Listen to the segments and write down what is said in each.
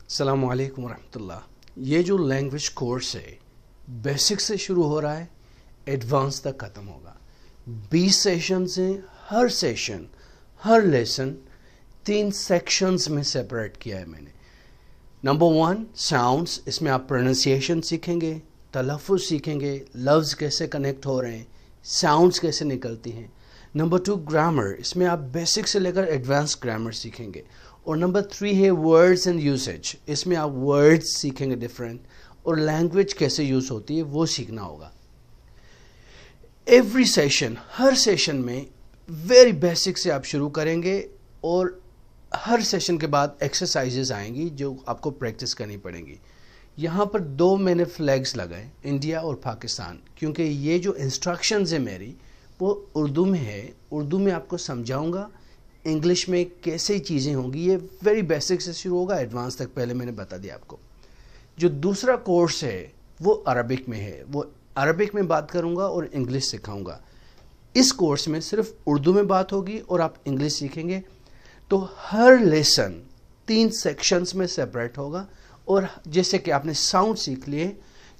अस्सलामु अलैकुम रहमतुल्लाह। ये जो लैंग्वेज कोर्स है बेसिक से शुरू हो रहा है, एडवांस तक ख़त्म होगा। 20 सेशंस हैं। हर सेशन, हर लेसन 3 सेक्शंस में सेपरेट किया है मैंने। नंबर 1 साउंड्स, इसमें आप प्रोनाउंसिएशन सीखेंगे, तलफ़ुज़ सीखेंगे, लफ्ज़ कैसे कनेक्ट हो रहे हैं, साउंड्स कैसे निकलती हैं। नंबर 2 ग्रामर, इसमें आप बेसिक से लेकर एडवांस ग्रामर सीखेंगे। और नंबर 3 है वर्ड्स एंड यूसेज, इसमें आप वर्ड्स सीखेंगे डिफरेंट, और लैंग्वेज कैसे यूज़ होती है वो सीखना होगा। एवरी सेशन, हर सेशन में वेरी बेसिक से आप शुरू करेंगे और हर सेशन के बाद एक्सरसाइजेज आएंगी जो आपको प्रैक्टिस करनी पड़ेंगी। यहाँ पर 2 मैंने फ्लैग्स लगाए, इंडिया और पाकिस्तान, क्योंकि ये जो इंस्ट्रक्शंस है मेरी वो उर्दू में है। उर्दू में आपको समझाऊंगा, इंग्लिश में कैसे चीज़ें होंगी। ये वेरी बेसिक से शुरू होगा, एडवांस तक पहले मैंने बता दिया आपको। जो दूसरा कोर्स है वो अरबिक में है, वो अरबिक में बात करूंगा और इंग्लिश सिखाऊंगा। इस कोर्स में सिर्फ उर्दू में बात होगी और आप इंग्लिश सीखेंगे। तो हर लेसन 3 सेक्शंस में सेपरेट होगा। और जैसे कि आपने साउंड सीख लिए,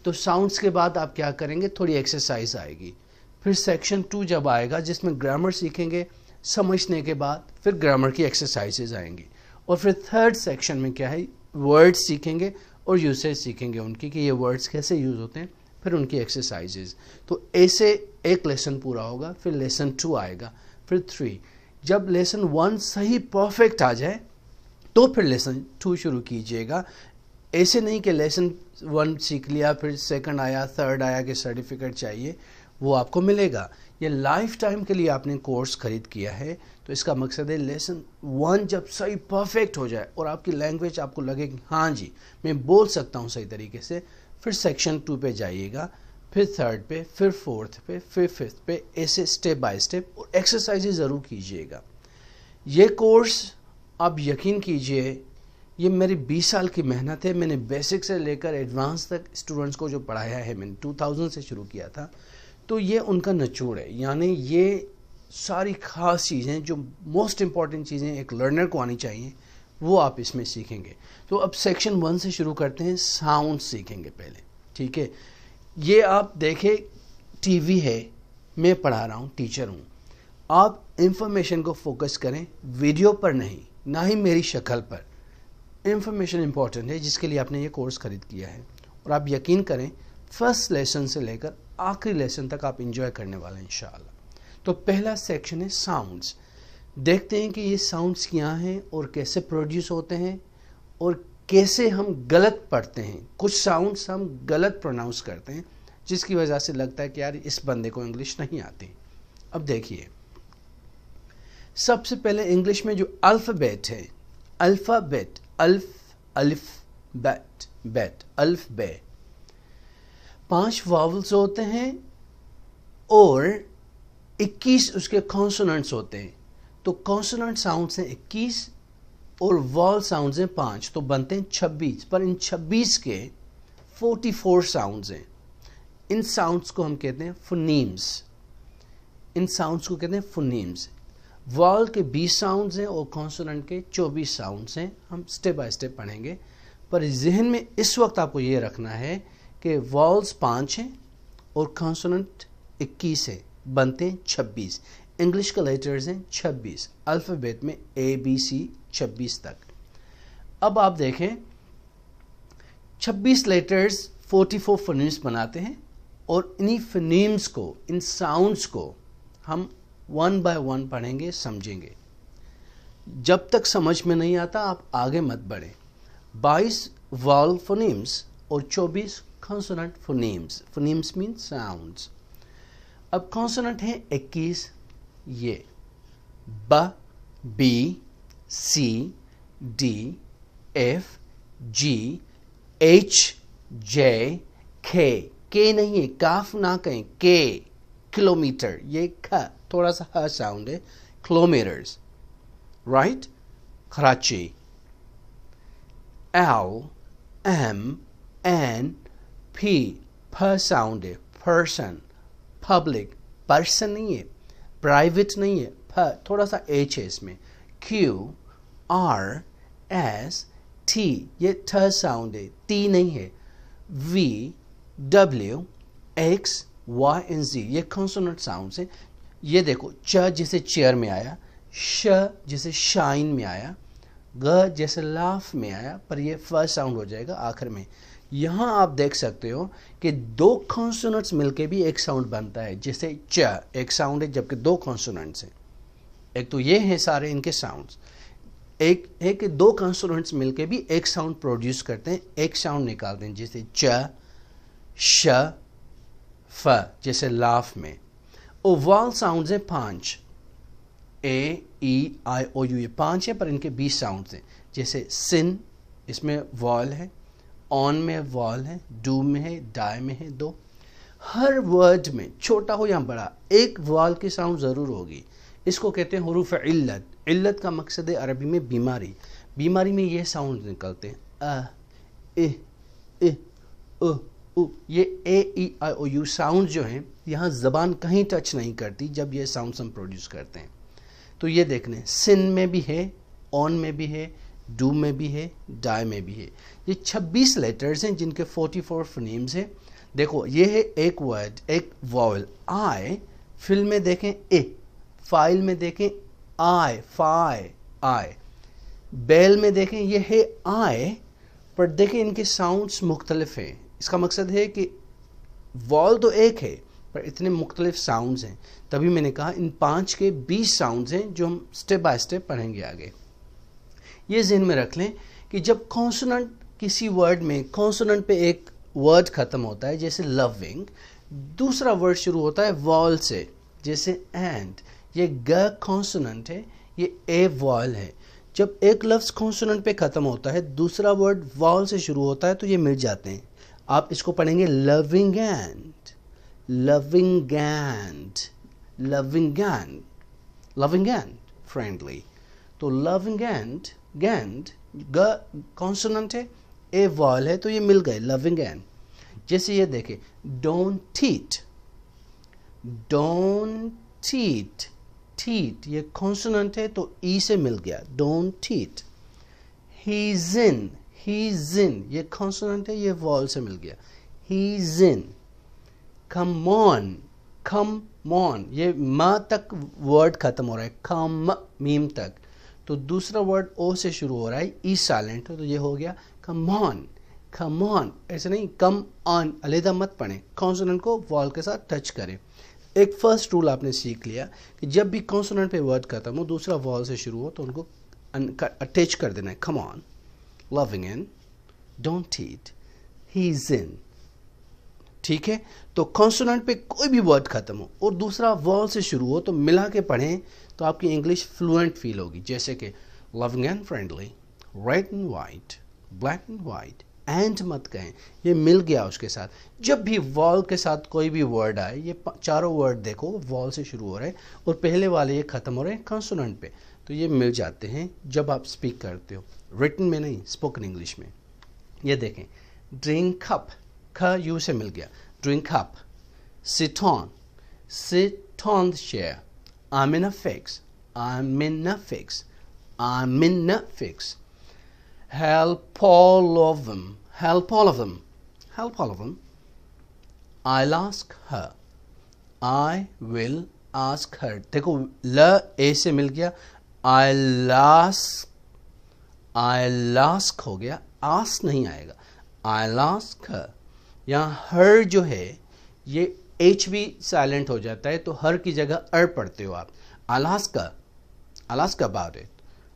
तो साउंड्स के बाद आप क्या करेंगे, थोड़ी एक्सरसाइज आएगी। फिर सेक्शन 2 जब आएगा जिसमें ग्रामर सीखेंगे, समझने के बाद फिर ग्रामर की एक्सरसाइजेज आएंगी। और फिर थर्ड सेक्शन में क्या है, वर्ड्स सीखेंगे और यूसेज सीखेंगे उनकी, कि ये वर्ड्स कैसे यूज़ होते हैं, फिर उनकी एक्सरसाइजेज। तो ऐसे एक लेसन पूरा होगा, फिर लेसन 2 आएगा, फिर 3। जब लेसन 1 सही परफेक्ट आ जाए तो फिर लेसन 2 शुरू कीजिएगा। ऐसे नहीं कि लेसन 1 सीख लिया फिर सेकंड आया, थर्ड आया कि सर्टिफिकेट चाहिए, वो आपको मिलेगा। ये लाइफ टाइम के लिए आपने कोर्स खरीद किया है, तो इसका मकसद है लेसन 1 जब सही परफेक्ट हो जाए और आपकी लैंग्वेज आपको लगे कि हाँ जी मैं बोल सकता हूँ सही तरीके से, फिर सेक्शन 2 पे जाइएगा, फिर थर्ड पे, फिर फोर्थ पे, फिर फिफ्थ पे, ऐसे स्टेप बाय स्टेप। और एक्सरसाइजेज ज़रूर कीजिएगा। ये कोर्स आप यकीन कीजिए, ये मेरी 20 साल की मेहनत है। मैंने बेसिक से लेकर एडवांस तक स्टूडेंट्स को जो पढ़ाया है, मैंने 2000 से शुरू किया था। तो ये उनका निचोड़ है, यानी ये सारी ख़ास चीज़ें जो मोस्ट इम्पॉर्टेंट चीज़ें एक लर्नर को आनी चाहिए, वो आप इसमें सीखेंगे। तो अब सेक्शन 1 से शुरू करते हैं। साउंड सीखेंगे पहले, ठीक है। ये आप देखें, टीवी है, मैं पढ़ा रहा हूँ, टीचर हूँ। आप इंफॉर्मेशन को फोकस करें, वीडियो पर नहीं, ना ही मेरी शक्ल पर। इंफॉर्मेशन इंपॉर्टेंट है, जिसके लिए आपने ये कोर्स खरीद किया है। और आप यकीन करें, फर्स्ट लेसन से लेकर आखिरी लेसन तक आप इंजॉय करने वाले हैं इंशाअल्लाह। तो पहला सेक्शन है साउंड्स। देखते हैं कि ये साउंड्स क्या हैं और कैसे प्रोड्यूस होते हैं और कैसे हम गलत पढ़ते हैं। कुछ साउंड्स हम गलत प्रोनाउंस करते हैं, जिसकी वजह से लगता है कि यार इस बंदे को इंग्लिश नहीं आती। अब देखिए, सबसे पहले इंग्लिश में जो अल्फ़ाबेट है, अल्फ़ाबेट, अल्फ बैट, बैट, अल्फ बे, 5 वावल्स होते हैं और 21 उसके कॉन्सोनेंट्स होते हैं। तो कॉन्सोनेंट साउंड्स हैं 21 और वॉल साउंड्स हैं 5, तो बनते हैं 26। पर इन 26 के 44 साउंड्स हैं। इन साउंड्स को हम कहते हैं फोनीम्स। इन साउंड्स को कहते हैं फोनीम्स। वॉल के 20 साउंड्स हैं और कॉन्सोनेंट के 24 साउंड्स हैं। हम स्टेप बाय स्टेप पढ़ेंगे, पर जहन में इस वक्त आपको ये रखना है कि वॉल्स 5 हैं और कॉन्सोनेंट 21 है, बनते हैं 26। इंग्लिश के लेटर्स हैं 26, अल्फ़ाबेट में ABC 26 तक। अब आप देखें, 26 लेटर्स 44 फोनीम्स बनाते हैं और इन्हीं फोनीम्स को, इन साउंड्स को हम 1 बाय 1 पढ़ेंगे, समझेंगे। जब तक समझ में नहीं आता आप आगे मत बढ़ें। 22 वॉल फोनीम्स और 24 consonant phonemes. Phonemes mean sounds. अब कॉन्सोनेंट है 21, ये ब, बी, सी, डी, एफ, जी, एच, जे, के नहीं है, काफ ना कहें, के, किलोमीटर, ये ख थोड़ा सा ह साउंड है, kilometres, right. Karachi, L, M, N, P, प साउंड है, पर्सन। पब्लिक, पर्सन नहीं है, प्राइवेट नहीं है, प थोड़ा सा एच है इसमें। क्यू, आर, एस, टी, ये ठ साउंड है, टी नहीं है। V, W, X, Y and Z, ये कॉन्सोनेंट साउंड्स हैं। ये देखो, च जैसे चेयर में आया, श जैसे शाइन में आया, ग जैसे लाफ में आया, पर ये फर्स्ट साउंड हो जाएगा आखिर में। यहाँ आप देख सकते हो कि दो कॉन्सोनेंट्स मिलके भी एक साउंड बनता है। जैसे च एक साउंड है जबकि दो कॉन्सोनेंट्स हैं। एक तो ये हैं सारे इनके साउंड्स, एक दो कॉन्सोनेंट्स मिलके भी एक साउंड प्रोड्यूस करते हैं, एक साउंड निकालते हैं। जैसे च, श, फ जैसे लाफ में। ओवल साउंड्स हैं 5, ए, ई, आई, ओ, यू, ये 5 है, पर इनके 20 साउंड्स हैं। जैसे सिन, इसमें वॉल है, ऑन में वॉल है, डू में है, डाई में है 2। हर वर्ड में छोटा हो या बड़ा एक वॉल की साउंड ज़रूर होगी। इसको कहते हैं हुरूफ इल्लत। इल्लत का मकसद है अरबी में बीमारी। बीमारी में ये साउंड निकलते हैं, अ, इ, उ, उ। ये ए, ई, आई, ओ, यू साउंड जो हैं, यहाँ ज़बान कहीं टच नहीं करती जब ये साउंड्स हम प्रोड्यूस करते हैं। तो ये देखने, सिन में भी है, ऑन में भी है, डू में भी है, डाई में भी है। ये 26 लेटर्स हैं जिनके 44 फोनेम्स हैं। देखो, ये है एक वर्ड, एक वॉवल आई। फिल में देखें ए, फाइल में देखें आई, फाई, आई। बेल में देखें ये है आई, पर देखें इनके साउंड्स मुख्तलिफ हैं। इसका मकसद है कि वॉल तो एक है पर इतने मुख्तलिफ साउंड्स हैं। तभी मैंने कहा इन 5 के 20 साउंड्स हैं जो हम स्टेप बाय स्टेप पढ़ेंगे आगे। ये ज़हन में रख लें कि जब कॉन्सोनेंट किसी वर्ड में कॉन्सोनेंट पे एक वर्ड ख़त्म होता है, जैसे लविंग, दूसरा वर्ड शुरू होता है वॉल से, जैसे एंड। ये ग कॉन्सोनेंट है, ये ए वॉल है। जब एक लफ्ज़ कॉन्सोनेंट पे ख़त्म होता है, दूसरा वर्ड वॉल से शुरू होता है, तो ये मिल जाते हैं। आप इसको पढ़ेंगे loving and, loving and, loving and, loving and, friendly. तो लविंग एंड, गैंड, ग कॉन्सोनेंट है, ए वॉल है, तो ये मिल गए लविंग एंड। जैसे ये देखें, don't eat, don't eat, eat ये कॉन्सोनेंट है तो ई से मिल गया, don't eat. He's in, he's in ये कॉन्सोनेंट है, ये वॉल से मिल गया, he's in. Come on, come on, ये म तक वर्ड खत्म हो रहा है, कम मीम तक, तो दूसरा वर्ड ओ से शुरू हो रहा है, ई साइलेंट है, तो ये हो गया कम ऑन, कम ऑन। ऐसे नहीं, कम ऑन अलहदा मत पढ़ें, कॉन्सोनेंट को वॉल के साथ टच करें। एक फर्स्ट रूल आपने सीख लिया कि जब भी कॉन्सोनेंट पे वर्ड खत्म हो, दूसरा वॉल से शुरू हो, तो उनको अटैच कर देना है। Come on, loving in, don't tit, he is in. ठीक है, तो कॉन्सोनेंट पे कोई भी वर्ड खत्म हो और दूसरा वॉल से शुरू हो, तो मिला के पढ़ें तो आपकी इंग्लिश फ्लुएंट फील होगी। जैसे कि loving and friendly, red and white, black and white, and मत कहें, ये मिल गया उसके साथ। जब भी वॉल के साथ कोई भी वर्ड आए, ये चारों वर्ड देखो वॉल से शुरू हो रहे हैं और पहले वाले ये खत्म हो रहे हैं कॉन्सोनेंट पे, तो ये मिल जाते हैं जब आप स्पीक करते हो, रिटन में नहीं, स्पोकन इंग्लिश में। ये देखें, ड्रिंक कप, ख यू से मिल गया, drink cup. Sit on, sit on the chair. I'm in a fix, I'm in a fix, I'm in a fix. Help all of them, help all of them, help all of them. I'll ask her, I will ask her. देखो ल ए से मिल गया, I'll ask हो गया, ask नहीं आएगा, I'll ask her। यहाँ her जो है ये एच भी साइलेंट हो जाता है, तो हर की जगह अर पढ़ते हो आप। Alaska, Alaska about it,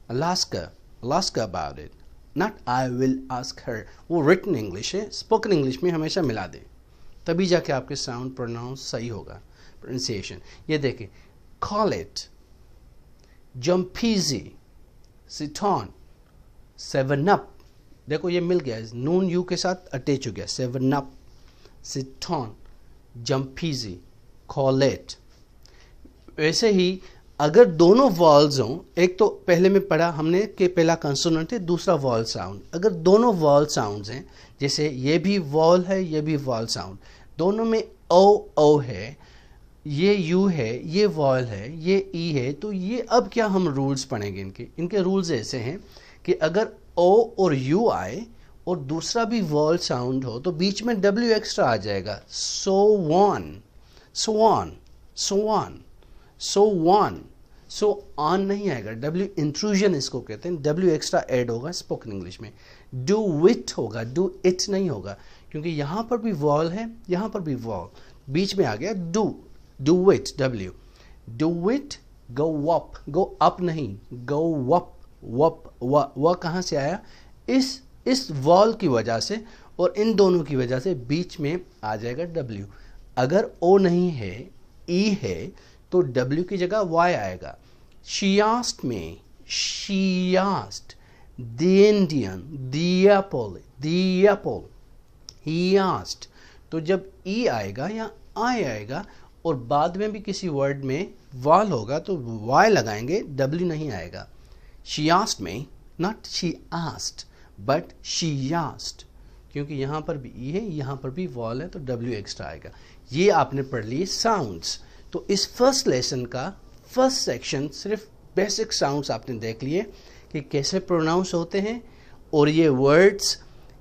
Alaska, Alaska about it, not I will ask her. वो रिटन इंग्लिश है, स्पोकन इंग्लिश में हमेशा मिला दें, तभी जाके आपके साउंड प्रोनाउंस सही होगा, प्रोनाउंसिएशन। ये देखें, call it, jump easy, sit on, seven up. देखो ये मिल गया, नून यू के साथ अटैच हो गया, seven up, sit on, jump easy, call it. वैसे ही अगर दोनों वॉल्स हों, एक तो पहले में पढ़ा हमने कि पहला कंसोनेंट है, दूसरा वॉल साउंड, अगर दोनों वॉल साउंड्स हैं, जैसे ये भी वॉल है, ये भी वॉल साउंड, दोनों में ओ है, ये यू है, ये वॉल है, ये ई है, तो ये अब क्या हम रूल्स पढ़ेंगे इनके रूल्स ऐसे हैं कि अगर ओ और यू आए और दूसरा भी वॉल साउंड हो तो बीच में डब्ल्यू एक्स्ट्रा आ जाएगा. So one, so on, so on, so one. So on नहीं आएगा, डब्ल्यू इंट्रूजन इसको कहते हैं, डब्ल्यू एक्स्ट्रा ऐड होगा स्पोकन इंग्लिश में. डू विट होगा, डू इट नहीं होगा, क्योंकि यहां पर भी वॉल है, यहां पर भी वॉल, बीच में आ गया do. Do it W, do it. Go up, go up नहीं, गो वप. वप व कहां से आया, इस वॉल की वजह से और इन दोनों की वजह से बीच में आ जाएगा डब्ल्यू. अगर ओ नहीं है, ई है, तो डब्ल्यू की जगह वाई आएगा. She asked me, she asked. The Indian, the apple, he asked. तो जब ई आएगा या आई आएगा और बाद में भी किसी वर्ड में वाल होगा तो वाई लगाएंगे, डब्ल्यू नहीं आएगा. She asked me, not she asked, but she asked. क्योंकि यहाँ पर भी ई है, यहाँ पर भी वॉल है, तो डब्ल्यू एक्स्ट्रा आएगा. ये आपने पढ़ लिए साउंड्स. तो इस फर्स्ट लेसन का फर्स्ट सेक्शन सिर्फ बेसिक साउंड्स आपने देख लिए कि कैसे प्रोनाउंस होते हैं और ये वर्ड्स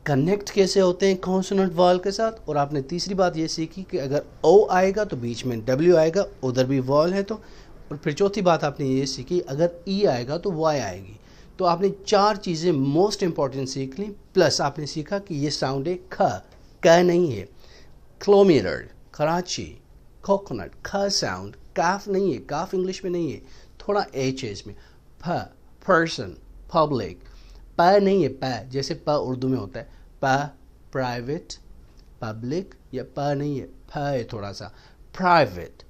कनेक्ट कैसे होते हैं कॉन्सोनेंट वॉल के साथ. और आपने तीसरी बात ये सीखी कि अगर ओ आएगा तो बीच में डब्ल्यू आएगा, उधर भी वॉल है तो. और फिर चौथी बात आपने ये सीखी, अगर ई आएगा तो वाई आएगी. तो आपने 4 चीज़ें मोस्ट इंपॉर्टेंट सीख ली. प्लस आपने सीखा कि ये साउंड है ख, क नहीं है. किलोमीटर, कराची, कोकोनट, ख साउंड. काफ नहीं है, काफ इंग्लिश में नहीं है, थोड़ा एच है इसमें. फ, पर्सन, पब्लिक. प नहीं है, प जैसे प उर्दू में होता है, प प्राइवेट, पब्लिक. या प नहीं है, फ है थोड़ा सा. Private,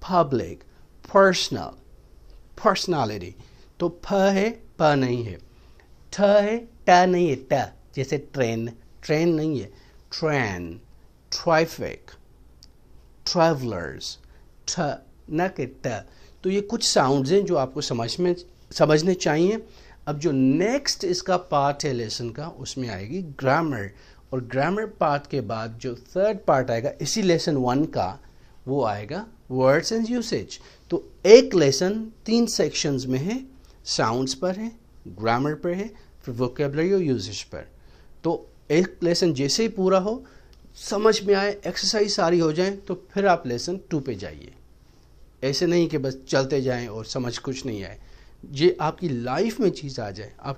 public, personal, personality. तो फ है, प नहीं है. ठ है, ट नहीं है, ट जैसे ट्रेन, ट्रेन नहीं है. ट्रेन, ट्रैफिक, ट्रैवलर्स, ठ न के ट. तो ये कुछ साउंड्स हैं जो आपको समझने चाहिए. अब जो नेक्स्ट इसका पार्ट है लेसन का, उसमें आएगी ग्रामर. और ग्रामर पार्ट के बाद जो थर्ड पार्ट आएगा इसी लेसन 1 का, वो आएगा वर्ड्स एंड यूसेज. तो एक लेसन 3 सेक्शंस में है, साउंड्स पर है, ग्रामर पर है, फिर वोकेबलरी और यूसेज पर. तो एक लेसन जैसे ही पूरा हो, समझ में आए, एक्सरसाइज सारी हो जाए, तो फिर आप लेसन 2 पे जाइए. ऐसे नहीं कि बस चलते जाएं और समझ कुछ नहीं आए. ये आपकी लाइफ में चीज़ आ जाए, आप